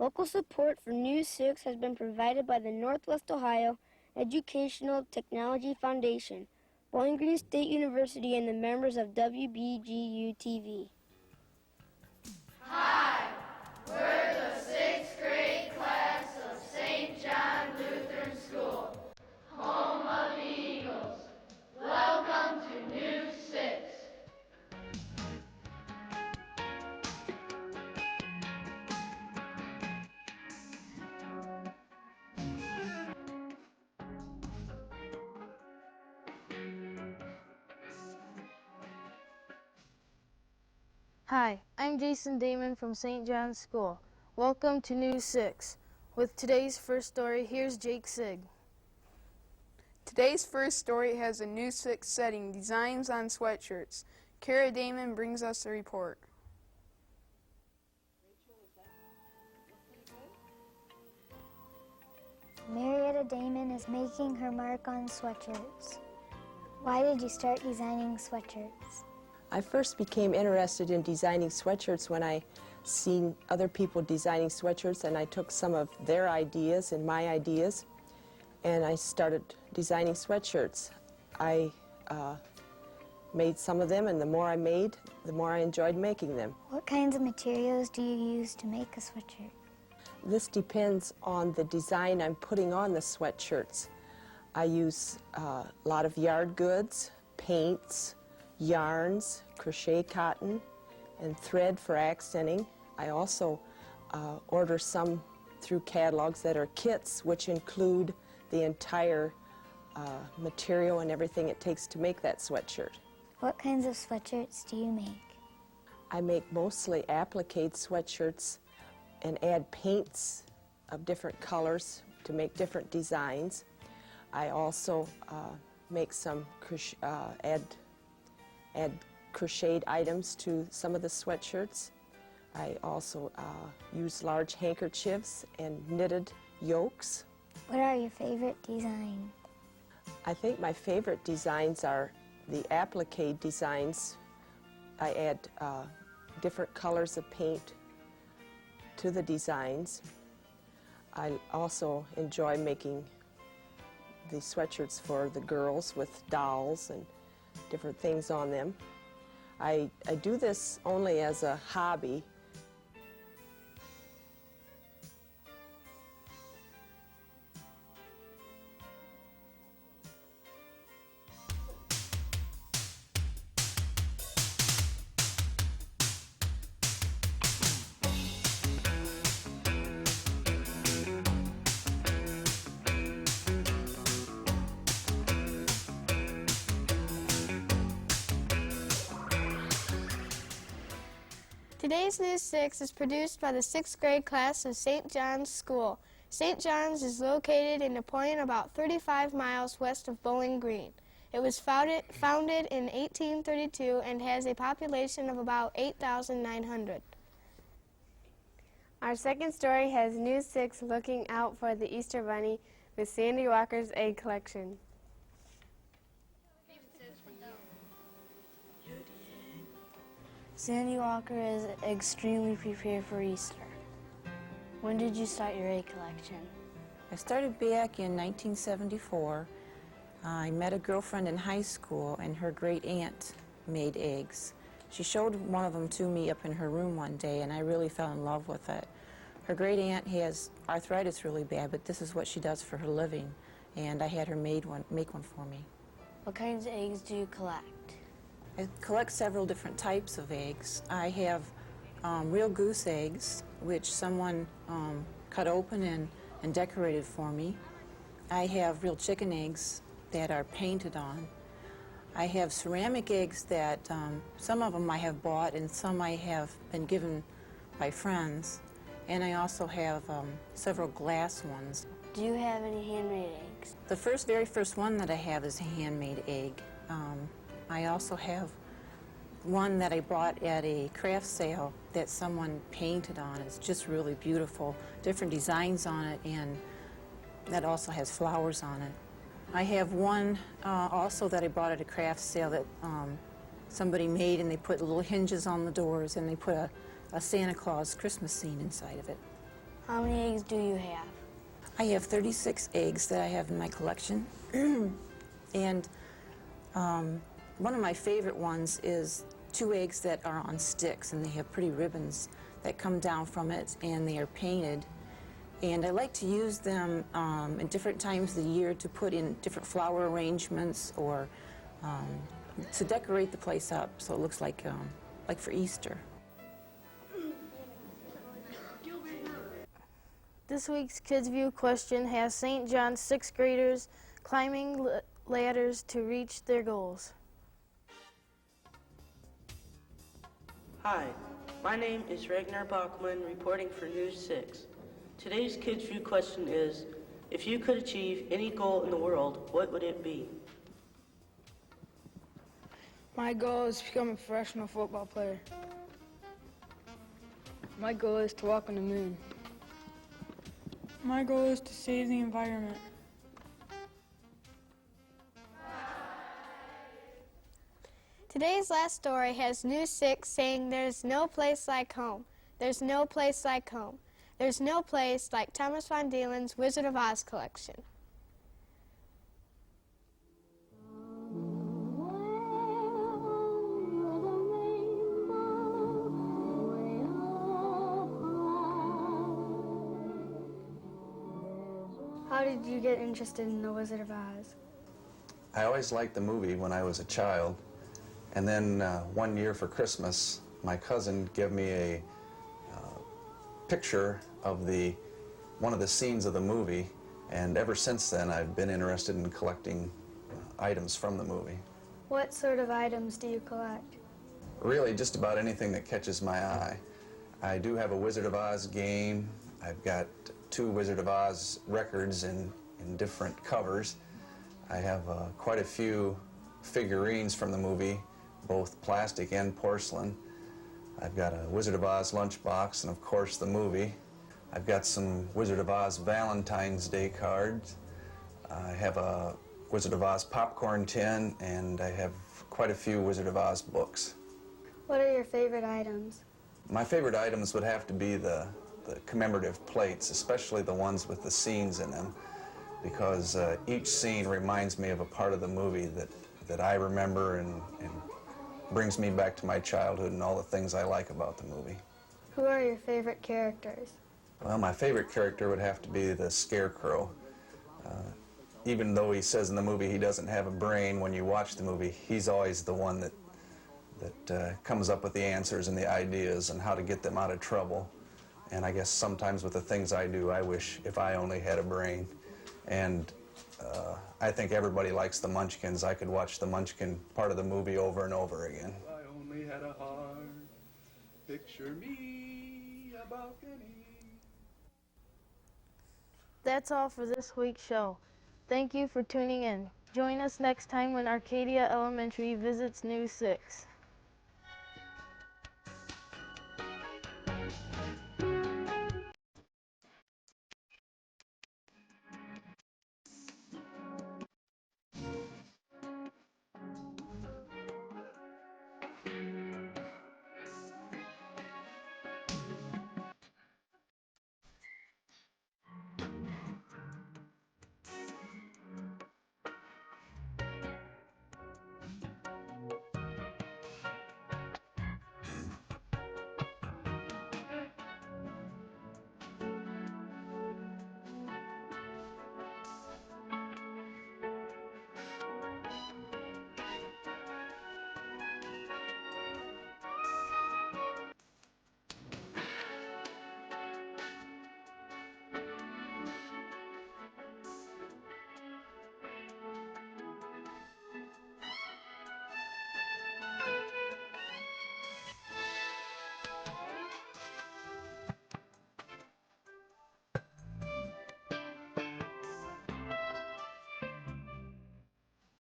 Local support for News 6 has been provided by the Northwest Ohio Educational Technology Foundation, Bowling Green State University, and the members of WBGU-TV. Hi, we're the 6th grade class of St. John Lutheran School, home of the Eagles. Welcome to News 6. Hi, I'm Jason Damon from St. John's School. Welcome to News 6. With today's first story, here's Jake Sigg. Today's first story has a News 6 setting, designs on sweatshirts. Kara Damon brings us the report. Marietta Damon is making her mark on sweatshirts. Why did you start designing sweatshirts? I first became interested in designing sweatshirts when I seen other people designing sweatshirts, and I took some of their ideas and my ideas, and I started designing sweatshirts. I made some of them, and the more I made, the more I enjoyed making them. What kinds of materials do you use to make a sweatshirt? This depends on the design I'm putting on the sweatshirts. I use a lot of yard goods, paints, yarns, crochet cotton, and thread for accenting. I also order some through catalogs that are kits, which include the entire material and everything it takes to make that sweatshirt. What kinds of sweatshirts do you make? I make mostly applique sweatshirts and add paints of different colors to make different designs. I also make some add crocheted items to some of the sweatshirts. I also use large handkerchiefs and knitted yokes. What are your favorite designs? I think my favorite designs are the applique designs. I add different colors of paint to the designs. I also enjoy making the sweatshirts for the girls with dolls and different things on them. I do this only as a hobby. Today's News 6 is produced by the 6th grade class of St. John's School. St. John's is located in Napoleon, about 35 miles west of Bowling Green. It was founded in 1832 and has a population of about 8,900. Our second story has News 6 looking out for the Easter Bunny with Sandy Walker's egg collection. Sandy Walker is extremely prepared for Easter. When did you start your egg collection? I started back in 1974. I met a girlfriend in high school, and her great aunt made eggs. She showed one of them to me up in her room one day, and I really fell in love with it. Her great aunt has arthritis really bad, but this is what she does for her living, and I had her make one for me. What kinds of eggs do you collect? I collect several different types of eggs. I have real goose eggs, which someone cut open and decorated for me. I have real chicken eggs that are painted on. I have ceramic eggs that some of them I have bought and some I have been given by friends. And I also have several glass ones. Do you have any handmade eggs? The very first one that I have is a handmade egg. I also have one that I bought at a craft sale that someone painted on. It's just really beautiful, different designs on it, and that also has flowers on it. I have one also that I bought at a craft sale that somebody made, and they put little hinges on the doors, and they put a Santa Claus Christmas scene inside of it. How many eggs do you have? I have 36 eggs that I have in my collection. And one of my favorite ones is 2 eggs that are on sticks, and they have pretty ribbons that come down from it, and they are painted. And I like to use them at different times of the year to put in different flower arrangements or to decorate the place up so it looks like for Easter. This week's Kids View question has St. John's 6th graders climbing ladders to reach their goals. Hi, my name is Ragnar Bachman, reporting for News 6. Today's Kids View question is, if you could achieve any goal in the world, what would it be? My goal is to become a professional football player. My goal is to walk on the moon. My goal is to save the environment. Today's last story has News 6 saying there's no place like home. There's no place like home. There's no place like Thomas Von Dielen's Wizard of Oz collection. How did you get interested in the Wizard of Oz? I always liked the movie when I was a child, and then one year for Christmas, my cousin gave me a picture of one of the scenes of the movie, and ever since then I've been interested in collecting items from the movie. What sort of items do you collect? Really just about anything that catches my eye. I do have a Wizard of Oz game. I've got 2 Wizard of Oz records in different covers. I have quite a few figurines from the movie, both plastic and porcelain. I've got a Wizard of Oz lunchbox and, of course, the movie. I've got some Wizard of Oz Valentine's Day cards. I have a Wizard of Oz popcorn tin, and I have quite a few Wizard of Oz books. What are your favorite items? My favorite items would have to be the commemorative plates, especially the ones with the scenes in them, because each scene reminds me of a part of the movie that I remember and brings me back to my childhood and all the things I like about the movie. Who are your favorite characters? Well, my favorite character would have to be the Scarecrow. Even though he says in the movie he doesn't have a brain, when you watch the movie, he's always the one that comes up with the answers and the ideas and how to get them out of trouble. And I guess sometimes with the things I do, I wish if I only had a brain. And I think everybody likes the Munchkins. I could watch the Munchkin part of the movie over and over again. I only had a heart, picture me a balcony. That's all for this week's show. Thank you for tuning in. Join us next time when Arcadia Elementary visits News 6.